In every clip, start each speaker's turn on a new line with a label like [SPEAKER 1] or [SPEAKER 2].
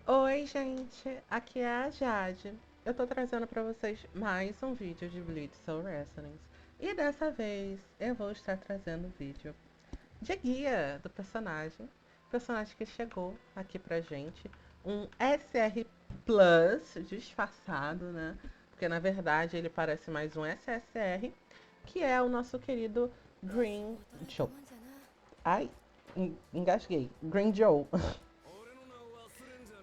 [SPEAKER 1] Oi, gente, aqui é a Jade. Eu tô trazendo pra vocês mais um vídeo de Bleach Soul Wrestling. E dessa vez eu vou estar trazendo o vídeo de guia do personagem. Personagem que chegou aqui pra gente. Um SR Plus disfarçado, né? Porque na verdade ele parece mais um SSR, que é o nosso querido Green Joe. Ai, engasguei. Green Joe.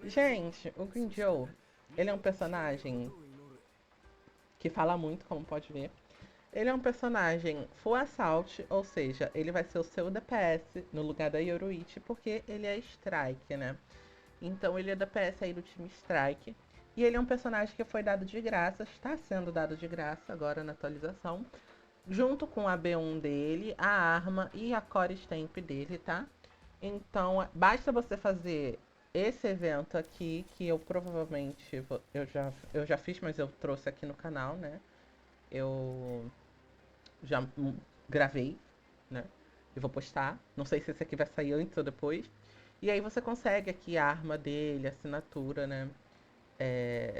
[SPEAKER 1] Gente, o Green Joe, ele é um personagem que fala muito, como pode ver. Ele é um personagem full assault, ou seja, ele vai ser o seu DPS no lugar da Yoruichi, porque ele é Strike, né? Então ele é DPS aí do time Strike. E ele é um personagem que foi dado de graça, está sendo dado de graça agora na atualização, junto com a B1 dele, a arma e a core stamp dele, tá? Então, basta você fazer esse evento aqui, que eu provavelmente eu já fiz, mas eu trouxe aqui no canal, né? Eu já gravei, né? E vou postar. Não sei se esse aqui vai sair antes ou depois. E aí você consegue aqui a arma dele, a assinatura, né?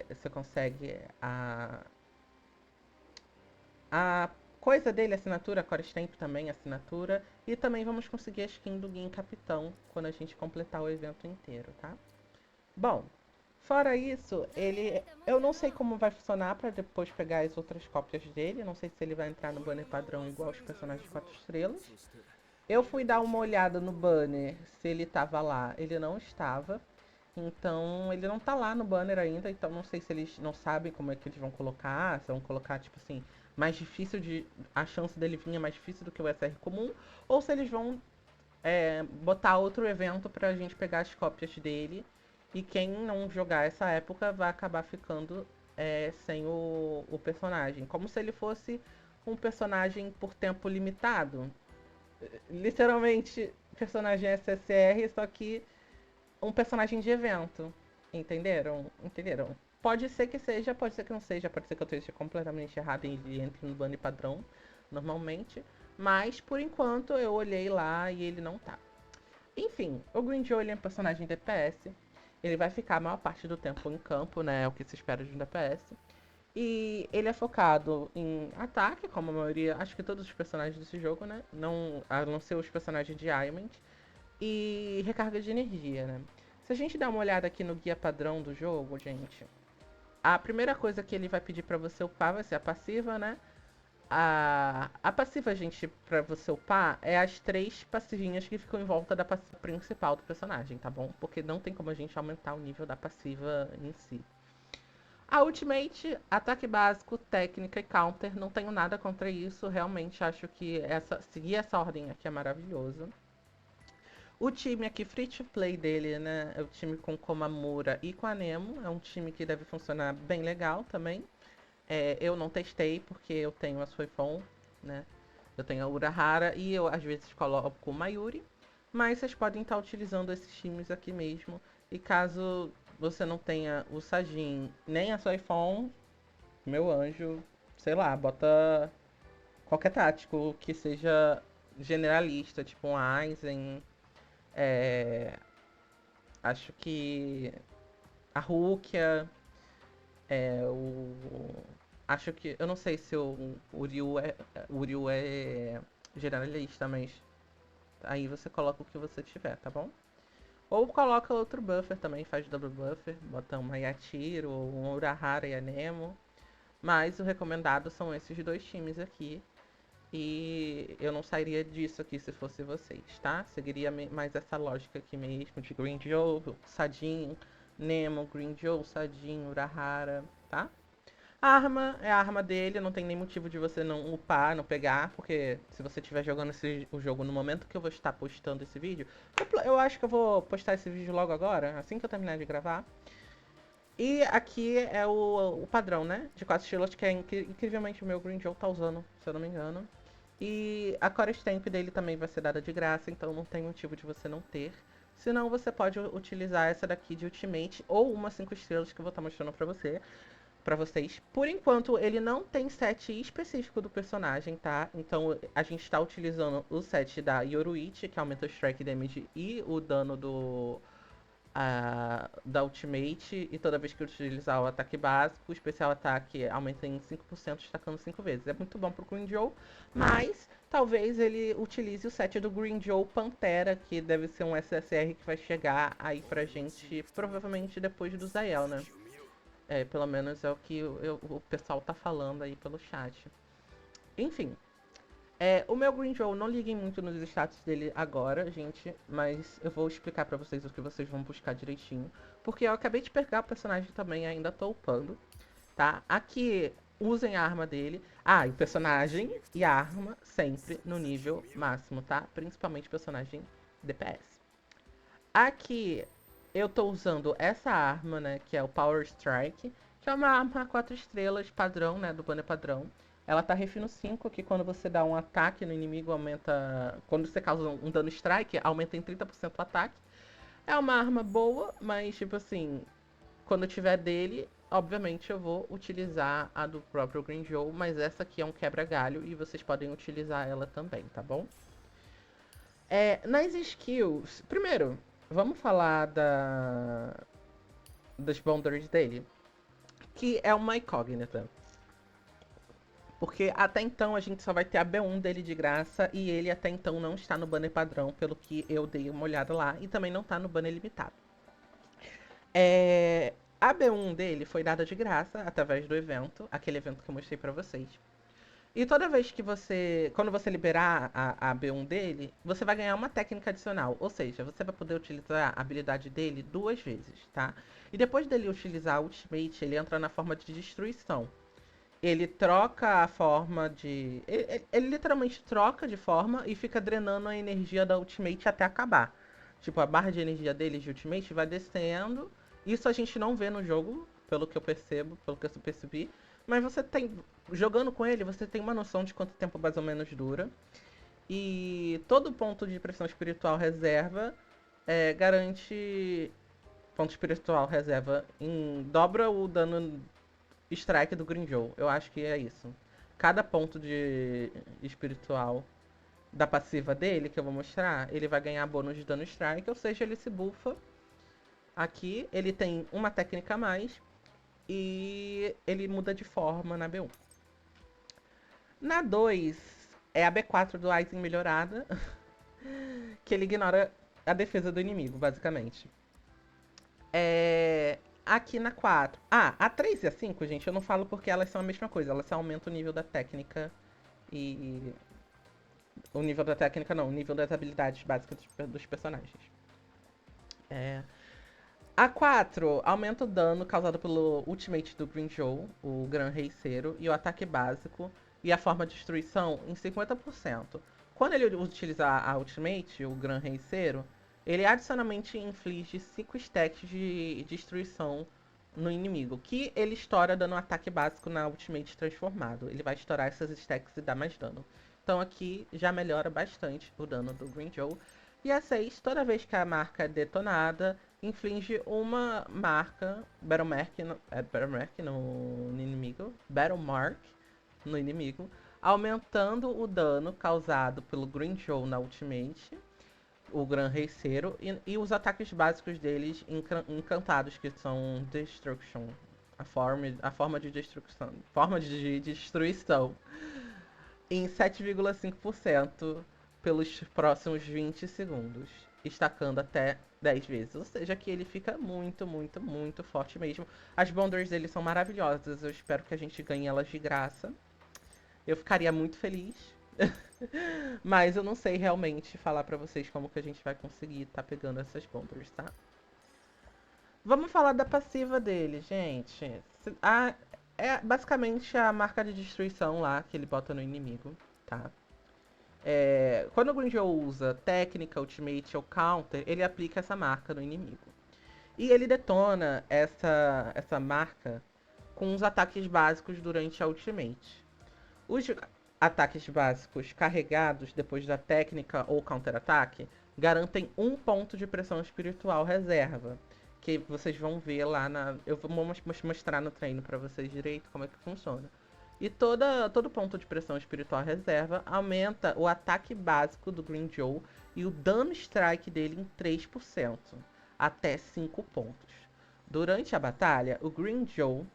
[SPEAKER 1] Você consegue a coisa dele, a assinatura, a Core Stamp também, a assinatura. E também vamos conseguir a skin do Gin Capitão quando a gente completar o evento inteiro, tá? Bom, fora isso, eu não sei como vai funcionar para depois pegar as outras cópias dele. Não sei se ele vai entrar no banner padrão igual os personagens 4 estrelas. Eu fui dar uma olhada no banner se ele estava lá. Ele não estava. Então, ele não tá lá no banner ainda, então não sei se eles não sabem como é que eles vão colocar, se vão colocar, tipo assim, mais difícil de. A chance dele vir é mais difícil do que o SR comum, ou se eles vão botar outro evento pra gente pegar as cópias dele. E quem não jogar essa época vai acabar ficando sem o personagem. Como se ele fosse um personagem por tempo limitado. Literalmente, personagem SSR, só que um personagem de evento. Entenderam? Entenderam? Pode ser que seja, pode ser que não seja, pode ser que eu esteja completamente errado e ele entre no banner padrão, normalmente. Mas, por enquanto, eu olhei lá e ele não tá. Enfim, o Green Joe ele é um personagem DPS. Ele vai ficar a maior parte do tempo em campo, né? É o que se espera de um DPS. E ele é focado em ataque, como a maioria, acho que todos os personagens desse jogo, né? Não, a não ser os personagens de Diamond. E recarga de energia, né? Se a gente dá uma olhada aqui no guia padrão do jogo, gente, a primeira coisa que ele vai pedir pra você upar vai ser a passiva, né? A passiva, gente, pra você upar, é as três passivinhas que ficam em volta da passiva principal do personagem, tá bom? Porque não tem como a gente aumentar o nível da passiva em si. A Ultimate, ataque básico, técnica e counter, não tenho nada contra isso. Realmente acho que seguir essa ordem aqui é maravilhoso. O time aqui, free to play dele, né? É o time com Komamura e com a Nemo. É um time que deve funcionar bem legal também. Eu não testei porque eu tenho a Suifon, né? Eu tenho a Urahara e eu às vezes coloco o Mayuri. Mas vocês podem estar utilizando esses times aqui mesmo. E caso você não tenha o Sajin nem a Suifon, meu anjo, sei lá, bota qualquer tático que seja generalista, tipo um Aizen. É, acho que a Rukia, acho que. Eu não sei se o Ryu é generalista, mas aí você coloca o que você tiver, tá bom? Ou coloca outro buffer também, faz double buffer, bota uma Yatiro ou um Urahara e a Nemo. Mas o recomendado são esses dois times aqui. E eu não sairia disso aqui se fosse vocês, tá? Seguiria mais essa lógica aqui mesmo de Green Joe, Sadin, Nemo, Green Joe, Sadin, Urahara, tá? A arma é a arma dele, não tem nem motivo de você não upar, não pegar, porque se você estiver jogando o jogo no momento que eu vou estar postando esse vídeo, eu acho que eu vou postar esse vídeo logo agora, assim que eu terminar de gravar. E aqui é o padrão, né? De 4 estilos, que é incrivelmente o meu Green Joe tá usando, se eu não me engano. E a Core Stamp dele também vai ser dada de graça, então não tem motivo de você não ter. Senão você pode utilizar essa daqui de Ultimate ou uma 5 estrelas que eu vou estar mostrando pra vocês. Por enquanto, ele não tem set específico do personagem, tá? Então a gente está utilizando o set da Yoruichi, que aumenta o Strike Damage e o dano da Ultimate, e toda vez que utilizar o ataque básico, o especial ataque aumenta em 5%, destacando 5 vezes. É muito bom pro Green Joe, mas talvez ele utilize o set do Green Joe Pantera, que deve ser um SSR que vai chegar aí pra gente, provavelmente depois do Zael, né? Pelo menos é o que o pessoal tá falando aí pelo chat. Enfim, o meu Green Joe, não liguem muito nos status dele agora, gente, mas eu vou explicar pra vocês o que vocês vão buscar direitinho. Porque eu acabei de pegar o personagem também, ainda tô upando, tá? Aqui, usem a arma dele. E o personagem e a arma sempre no nível máximo, tá? Principalmente personagem DPS. Aqui, eu tô usando essa arma, né, que é o Power Strike, que é uma arma 4 estrelas padrão, né, do banner padrão. Ela tá refino 5, que quando você dá um ataque no inimigo, aumenta... Quando você causa um dano strike, aumenta em 30% o ataque. É uma arma boa, mas, tipo assim, quando tiver dele, obviamente eu vou utilizar a do próprio Green Joe, mas essa aqui é um quebra-galho e vocês podem utilizar ela também, tá bom? Nas skills, primeiro, vamos falar das boundaries dele, que é uma incógnita. Porque até então a gente só vai ter a B1 dele de graça e ele até então não está no banner padrão, pelo que eu dei uma olhada lá, e também não está no banner limitado. A B1 dele foi dada de graça através do evento, aquele evento que eu mostrei pra vocês. E toda vez que quando você liberar a B1 dele, você vai ganhar uma técnica adicional. Ou seja, você vai poder utilizar a habilidade dele 2 vezes, tá? E depois dele utilizar a Ultimate, ele entra na forma de destruição. Ele troca a forma de... Ele literalmente troca de forma e fica drenando a energia da Ultimate até acabar. Tipo, a barra de energia dele de Ultimate vai descendo. Isso a gente não vê no jogo, pelo que eu percebo, pelo que eu percebi. Mas você tem... Jogando com ele, você tem uma noção de quanto tempo mais ou menos dura. E todo ponto de pressão espiritual reserva garante... Ponto espiritual reserva dobra o dano strike do Green Joe. Eu acho que é isso. Cada ponto de espiritual da passiva dele, que eu vou mostrar, ele vai ganhar bônus de dano strike, ou seja, ele se bufa. Aqui ele tem uma técnica a mais e ele muda de forma na B1. Na 2 é a B4 do Aizen melhorada, que ele ignora a defesa do inimigo, basicamente. Aqui na 4. A 3 e a 5, gente, eu não falo porque elas são a mesma coisa. Elas só aumentam o nível da técnica e... O nível da técnica não, o nível das habilidades básicas dos personagens. A 4 aumenta o dano causado pelo Ultimate do Green Joe, o Gran Reiceiro, e o ataque básico e a forma de destruição em 50%. Quando ele utilizar a Ultimate, o Gran Reiceiro, ele adicionalmente inflige 5 stacks de destruição no inimigo, que ele estoura dando um ataque básico na Ultimate transformado. Ele vai estourar essas stacks e dar mais dano. Então aqui já melhora bastante o dano do Green Joe. E a 6, toda vez que a marca é detonada, inflige uma marca, Battle Mark no inimigo, Battle Mark no inimigo, aumentando o dano causado pelo Green Joe na Ultimate, o Gran Reiceiro, e os ataques básicos deles encantados, que são Destruction, a forma de destruição, em 7,5% pelos próximos 20 segundos, estacando até 10 vezes. Ou seja, que ele fica muito, muito, muito forte mesmo. As boundaries dele são maravilhosas, eu espero que a gente ganhe elas de graça. Eu ficaria muito feliz. Mas eu não sei realmente falar pra vocês como que a gente vai conseguir tá pegando essas boundaries, tá? Vamos falar da passiva dele, gente. É basicamente a marca de destruição lá que ele bota no inimigo, tá? Quando o Green Joe usa técnica, ultimate ou counter, ele aplica essa marca no inimigo. E ele detona essa marca com os ataques básicos durante a ultimate. Os ataques básicos carregados depois da técnica ou counter-ataque garantem um ponto de pressão espiritual reserva. Que vocês vão ver lá na... Eu vou mostrar no treino pra vocês direito como é que funciona. E todo ponto de pressão espiritual reserva aumenta o ataque básico do Green Joe e o dano strike dele em 3%. até 5 pontos. Durante a batalha, o Green Joe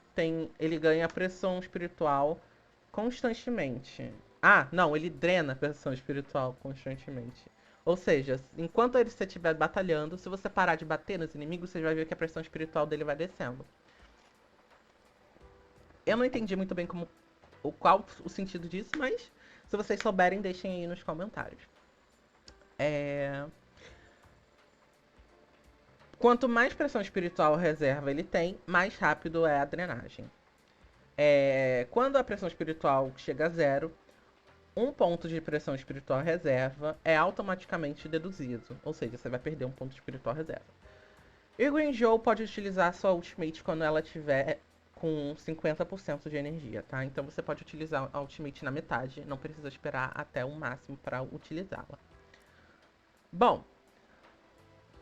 [SPEAKER 1] ele ganha pressão espiritual constantemente. Ah, não, ele drena a pressão espiritual constantemente. Ou seja, enquanto ele estiver batalhando, se você parar de bater nos inimigos, você vai ver que a pressão espiritual dele vai descendo. Eu não entendi muito bem qual o sentido disso, mas se vocês souberem, deixem aí nos comentários. Quanto mais pressão espiritual reserva ele tem, mais rápido é a drenagem. Quando a pressão espiritual chega a zero, um ponto de pressão espiritual reserva é automaticamente deduzido. Ou seja, você vai perder um ponto espiritual reserva. E o Green Joe pode utilizar sua ultimate quando ela tiver com 50% de energia, tá? Então você pode utilizar a ultimate na metade, não precisa esperar até o máximo para utilizá-la. Bom,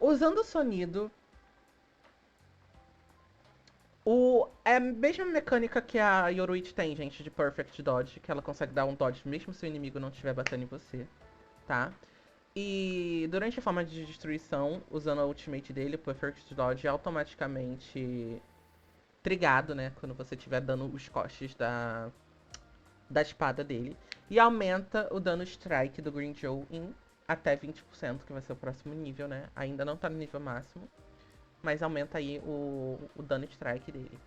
[SPEAKER 1] usando o sonido, é a mesma mecânica que a Yoruichi tem, gente, de Perfect Dodge, que ela consegue dar um dodge mesmo se o inimigo não estiver batendo em você, tá? E durante a forma de destruição, usando a ultimate dele, o Perfect Dodge é automaticamente trigado, né? Quando você estiver dando os costes da espada dele. E aumenta o dano strike do Green Joe em até 20%, que vai ser o próximo nível, né? Ainda não tá no nível máximo, mas aumenta aí o dano strike dele.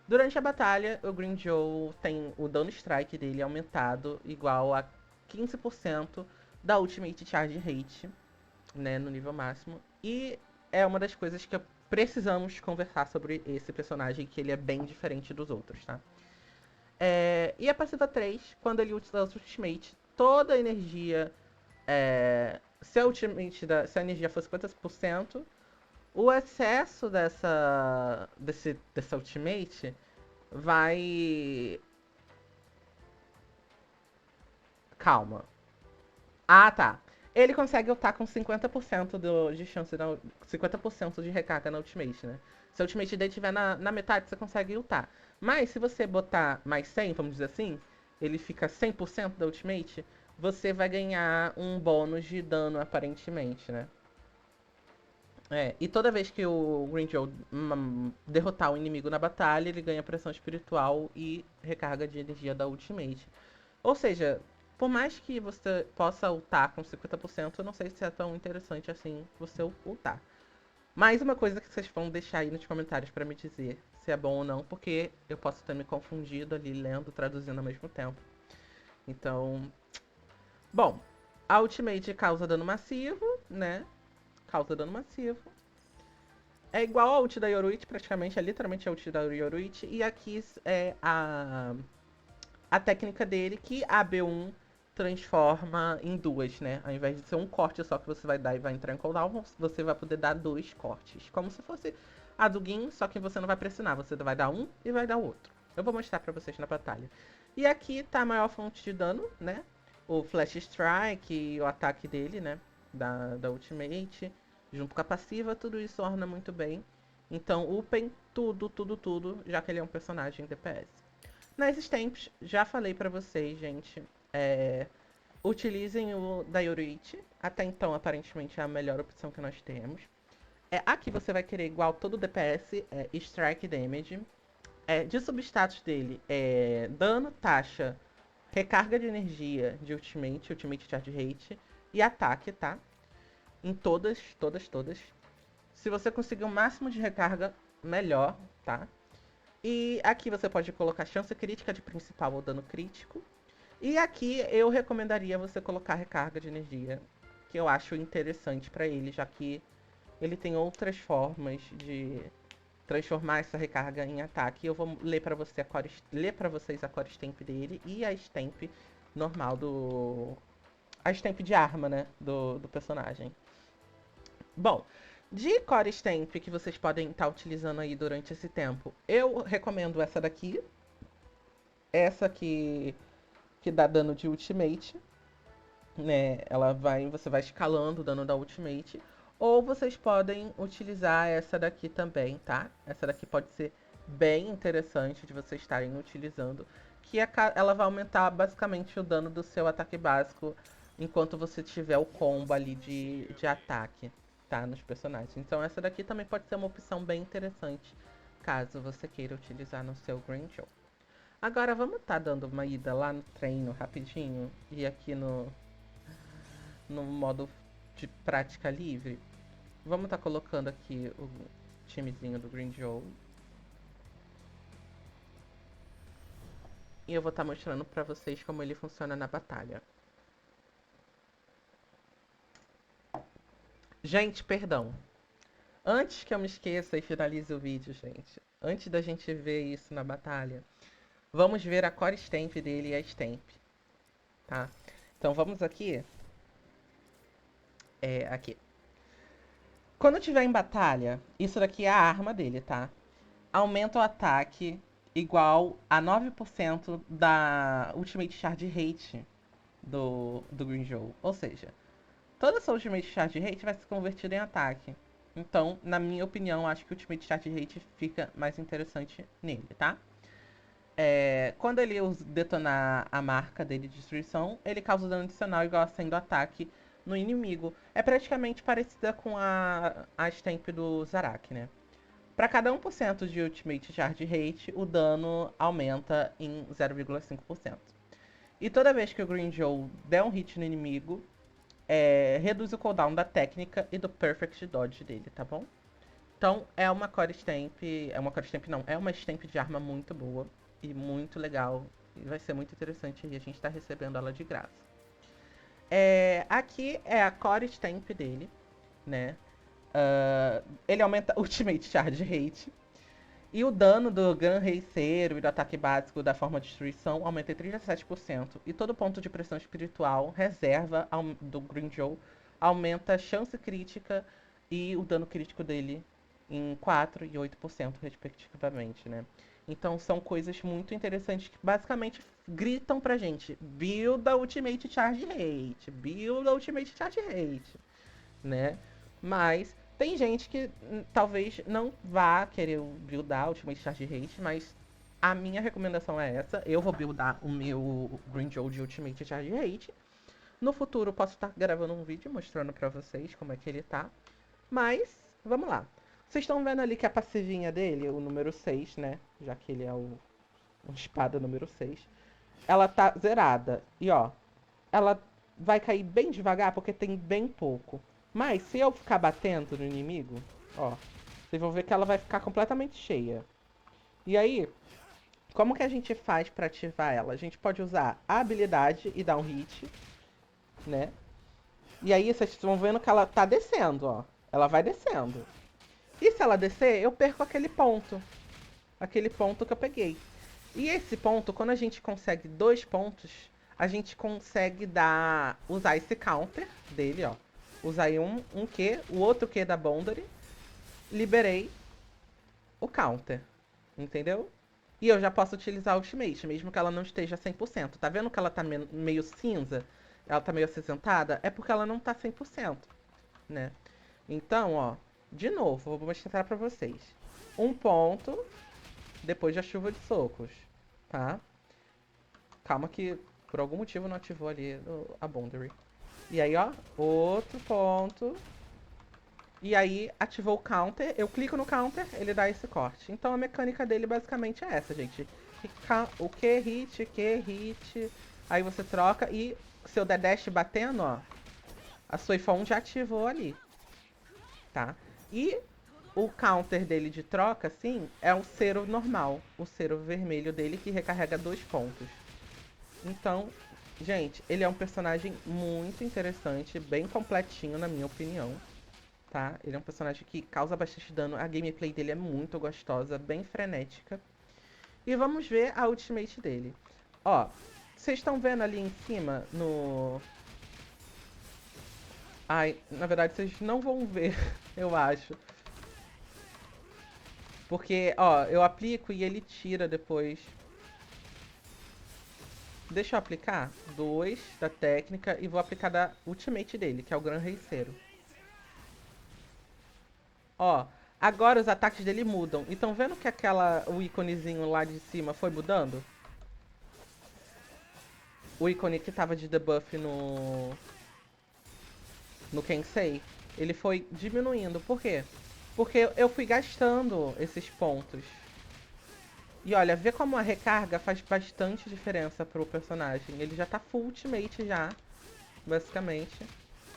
[SPEAKER 1] Durante a batalha, o Green Joe tem o dano strike dele aumentado igual a 15% da Ultimate Charge Rate, né, no nível máximo. E é uma das coisas que precisamos conversar sobre esse personagem, que ele é bem diferente dos outros, tá? E a passiva 3, quando ele utiliza o Ultimate, toda a energia... se a energia for 50%, o excesso dessa Ultimate vai... Calma. Ah, tá. Ele consegue ultar com 50% de chance, 50% de recarga na Ultimate, né? Se a Ultimate dele estiver na metade, você consegue ultar. Mas se você botar mais 100, vamos dizer assim, ele fica 100% da Ultimate, você vai ganhar um bônus de dano, aparentemente, né? E toda vez que o Green Joe derrotar o inimigo na batalha, ele ganha pressão espiritual e recarga de energia da Ultimate. Ou seja, por mais que você possa ultar com 50%, eu não sei se é tão interessante assim você ultar. Mais uma coisa que vocês vão deixar aí nos comentários para me dizer se é bom ou não, porque eu posso ter me confundido ali lendo, traduzindo ao mesmo tempo. Então, bom, a Ultimate causa dano massivo, né? Causa dano massivo. É igual a ult da Yoruichi, praticamente, é literalmente a ult da Yoruichi. E aqui é a técnica dele, que a B1 transforma em duas, né? Ao invés de ser um corte só que você vai dar e vai entrar em cooldown, você vai poder dar dois cortes. Como se fosse a do Gin, só que você não vai pressionar. Você vai dar um e vai dar o outro. Eu vou mostrar pra vocês na batalha. E aqui tá a maior fonte de dano, né? O Flash Strike e o ataque dele, né? Da Ultimate, junto com a passiva, tudo isso orna muito bem. Então, upem tudo, tudo, tudo, já que ele é um personagem DPS. Nas stamps, já falei pra vocês, gente. Utilizem o da Yoruichi. Até então, aparentemente, é a melhor opção que nós temos. Aqui você vai querer igual todo DPS, Strike Damage. De substatus dele, dano, taxa, recarga de energia de Ultimate, Ultimate Charge Rate e ataque, tá? Em todas, todas, todas. Se você conseguir o máximo de recarga, melhor, tá? E aqui você pode colocar chance crítica de principal ou dano crítico. E aqui eu recomendaria você colocar recarga de energia, que eu acho interessante para ele, já que ele tem outras formas de transformar essa recarga em ataque. Eu vou ler para vocês a core stamp dele e a stamp normal a stamp de arma, né, do personagem. Bom, de core stamp que vocês podem estar utilizando aí durante esse tempo, eu recomendo essa daqui. Essa que dá dano de ultimate, né? Você vai escalando o dano da ultimate. Ou vocês podem utilizar essa daqui também, tá? Essa daqui pode ser bem interessante de vocês estarem utilizando. Que ela vai aumentar basicamente o dano do seu ataque básico enquanto você tiver o combo ali de ataque. tá? Nos personagens. Então essa daqui também pode ser uma opção bem interessante, caso você queira utilizar no seu Gringer. Agora vamos tá dando uma ida lá no treino rapidinho e aqui no modo de prática livre. Vamos tá colocando aqui o timezinho do Gringer. E eu vou estar mostrando pra vocês como ele funciona na batalha. Gente, perdão. Antes que eu me esqueça e finalize o vídeo, gente. Antes da gente ver isso na batalha, vamos ver a core stamp dele e a stamp. Tá? Então vamos aqui. Aqui. Quando tiver em batalha, isso daqui é a arma dele, tá? Aumenta o ataque igual a 9% da Ultimate Charge Rate do Gringer. Ou seja, toda essa Ultimate Charge Rate vai ser convertida em ataque. Então, na minha opinião, acho que o Ultimate Charge Rate fica mais interessante nele, tá? Quando ele detonar a marca dele de destruição, ele causa dano adicional igual a 100 do ataque no inimigo. É praticamente parecida com a stamp do Zarak, né? Para cada 1% de Ultimate Charge Rate, o dano aumenta em 0,5%. E toda vez que o Gringer der um hit no inimigo, reduz o cooldown da técnica e do Perfect Dodge dele, tá bom? Então é uma core stamp, é uma stamp de arma muito boa e muito legal. E vai ser muito interessante e a gente tá recebendo ela de graça. Aqui é a core stamp dele, né? Ele aumenta Ultimate Charge Rate. E o dano do Gran Reiceiro e do ataque básico da forma de destruição aumenta em 37%. E todo ponto de pressão espiritual, reserva do Gringer, aumenta a chance crítica e o dano crítico dele em 4% e 8%, respectivamente, né? Então são coisas muito interessantes que basicamente gritam pra gente: build a Ultimate Charge Rate, build a Ultimate Charge Rate, né? Mas tem gente que talvez não vá querer buildar Ultimate Charge Rate, mas a minha recomendação é essa. Eu vou buildar o meu Gringer de Ultimate Charge Rate. No futuro posso estar gravando um vídeo mostrando pra vocês como é que ele tá. Mas, vamos lá. Vocês estão vendo ali que a passivinha dele, o número 6, né? Já que ele é o espada número 6. Ela tá zerada. E ó, ela vai cair bem devagar porque tem bem pouco. Mas se eu ficar batendo no inimigo, ó, vocês vão ver que ela vai ficar completamente cheia. E aí, como que a gente faz pra ativar ela? A gente pode usar a habilidade e dar um hit, né? E aí vocês vão vendo que ela tá descendo, ó. Ela vai descendo. E se ela descer, eu perco aquele ponto. Aquele ponto que eu peguei. E esse ponto, quando a gente consegue 2 pontos, a gente consegue usar esse counter dele, ó. Usar aí um Q, o outro Q da Boundary. Liberei o counter. Entendeu? E eu já posso utilizar a Ultimate, mesmo que ela não esteja 100%. Tá vendo que ela tá meio cinza? Ela tá meio acinzentada? É porque ela não tá 100%, né? Então, ó, de novo, vou mostrar pra vocês. Um ponto depois da chuva de socos, tá? Calma que por algum motivo não ativou ali a boundary. E aí, ó, outro ponto. E aí ativou o counter, eu clico no counter, ele dá esse corte. Então a mecânica dele basicamente é essa, gente. O Q hit, aí você troca e seu der dash batendo, ó, a Suifon já ativou ali, tá? E o counter dele de troca, assim, é o Cero normal, o Cero vermelho dele que recarrega 2 pontos. Então, gente, ele é um personagem muito interessante, bem completinho na minha opinião, tá? Ele é um personagem que causa bastante dano, a gameplay dele é muito gostosa, bem frenética. E vamos ver a ultimate dele. Ó, vocês estão vendo ali em cima no... Ai, na verdade vocês não vão ver, eu acho. Porque, ó, eu aplico e ele tira depois. Deixa eu aplicar 2 da técnica e vou aplicar da ultimate dele, que é o Gran Reiceiro. Ó, agora os ataques dele mudam. E tão vendo que o íconezinho lá de cima foi mudando? O ícone que tava de debuff no Kensei, Ele foi diminuindo. Por quê? Porque eu fui gastando esses pontos. E olha, vê como a recarga faz bastante diferença pro personagem. Ele já tá full ultimate já, basicamente.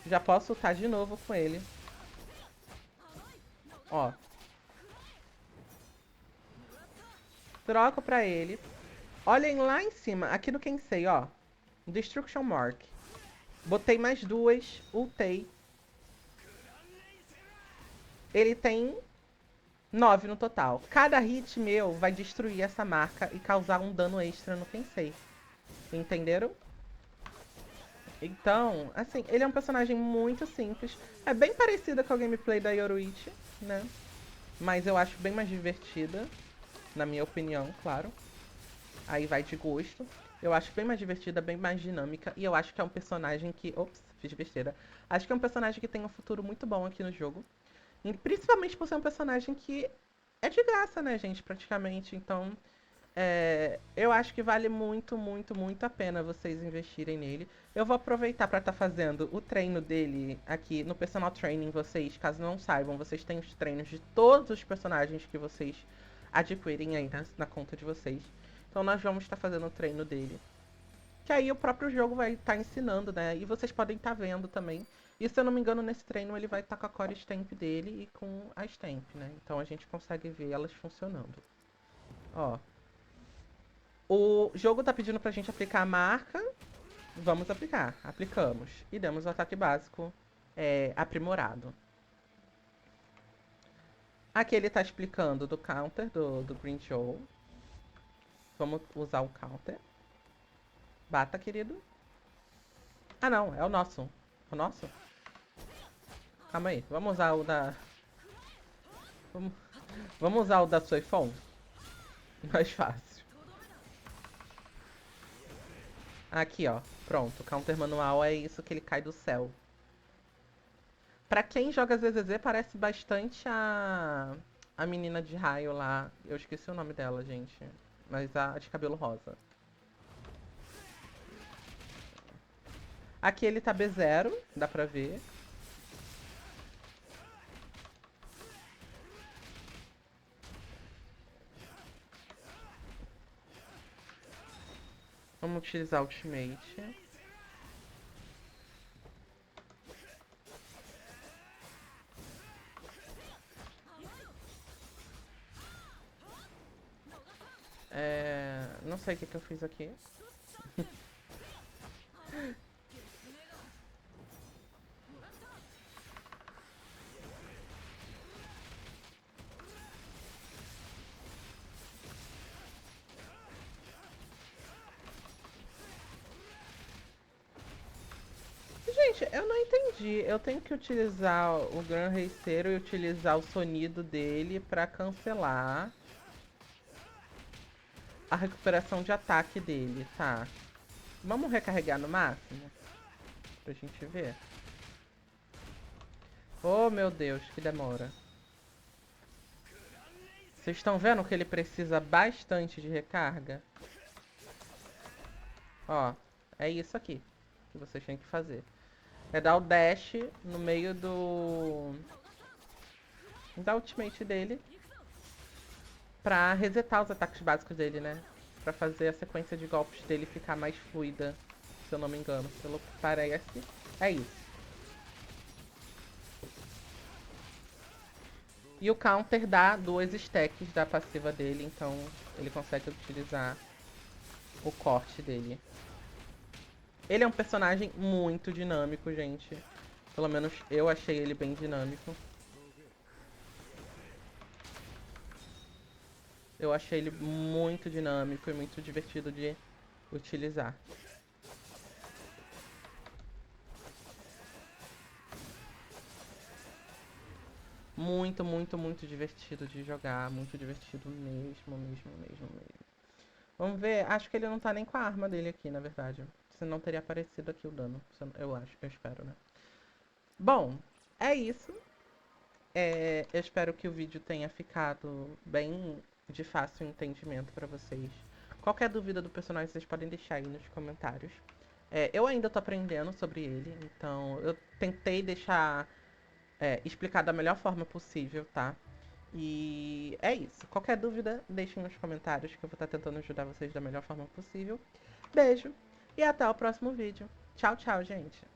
[SPEAKER 1] Já posso lutar de novo com ele. Ó. Troco pra ele. Olhem lá em cima, aqui no Kensei, ó. Destruction Mark. Botei mais duas, ultei. Ele tem 9 no total. Cada hit meu vai destruir essa marca e causar um dano extra no Kensei. Entenderam? Então, assim, ele é um personagem muito simples. É bem parecida com a gameplay da Yoruichi, né? Mas eu acho bem mais divertida, na minha opinião, claro. Aí vai de gosto. Eu acho bem mais divertida, bem mais dinâmica. E eu acho que é um personagem que. Ops, fiz besteira. Acho que é um personagem que tem um futuro muito bom aqui no jogo. E principalmente por ser um personagem que é de graça, né, gente, praticamente. Então, eu acho que vale muito, muito, muito a pena vocês investirem nele. Eu vou aproveitar para estar fazendo o treino dele aqui no Personal Training. Vocês, caso não saibam, vocês têm os treinos de todos os personagens que vocês adquirem aí na conta de vocês. Então nós vamos estar fazendo o treino dele. Que aí o próprio jogo vai estar ensinando, né? E vocês podem estar vendo também. E se eu não me engano, nesse treino ele vai estar com a core stamp dele e com a stamp, né? Então a gente consegue ver elas funcionando. Ó. O jogo tá pedindo pra gente aplicar a marca. Vamos aplicar. Aplicamos. E demos o ataque básico aprimorado. Aqui ele tá explicando do counter do Green Joe. Vamos usar o counter. Bata, querido. Ah, não. É o nosso. O nosso? Calma aí. Vamos usar o da... Vamos usar o da Soifon? Mais fácil. Aqui, ó. Pronto. O counter manual é isso que ele cai do céu. Pra quem joga ZZZ, parece bastante a menina de raio lá. Eu esqueci o nome dela, gente. Mas a de cabelo rosa. Aqui ele tá B0, dá pra ver. Vamos utilizar o Ultimate. Não sei o que eu fiz aqui. Gente, eu não entendi. Eu tenho que utilizar o Gran Reiceiro e utilizar o sonido dele pra cancelar a recuperação de ataque dele, tá? Vamos recarregar no máximo? Pra gente ver. Oh, meu Deus, que demora. Vocês estão vendo que ele precisa bastante de recarga? Ó, é isso aqui que vocês têm que fazer. É dar o dash no meio da ultimate dele pra resetar os ataques básicos dele, né? Pra fazer a sequência de golpes dele ficar mais fluida, se eu não me engano. Pelo que parece, é isso. E o counter dá 2 stacks da passiva dele, então ele consegue utilizar o corte dele. Ele é um personagem muito dinâmico, gente. Pelo menos eu achei ele bem dinâmico. Eu achei ele muito dinâmico e muito divertido de utilizar. Muito, muito, muito divertido de jogar. Muito divertido mesmo, mesmo, mesmo, mesmo. Vamos ver. Acho que ele não tá nem com a arma dele aqui, na verdade. Senão teria aparecido aqui o dano. Eu acho, eu espero, né? Bom, é isso. Eu espero que o vídeo tenha ficado bem de fácil entendimento pra vocês. Qualquer dúvida do personagem vocês podem deixar aí nos comentários. Eu ainda tô aprendendo sobre ele, então eu tentei deixar explicar da melhor forma possível, tá? E é isso. Qualquer dúvida, deixem nos comentários que eu vou estar tentando ajudar vocês da melhor forma possível. Beijo e até o próximo vídeo. Tchau, tchau, gente.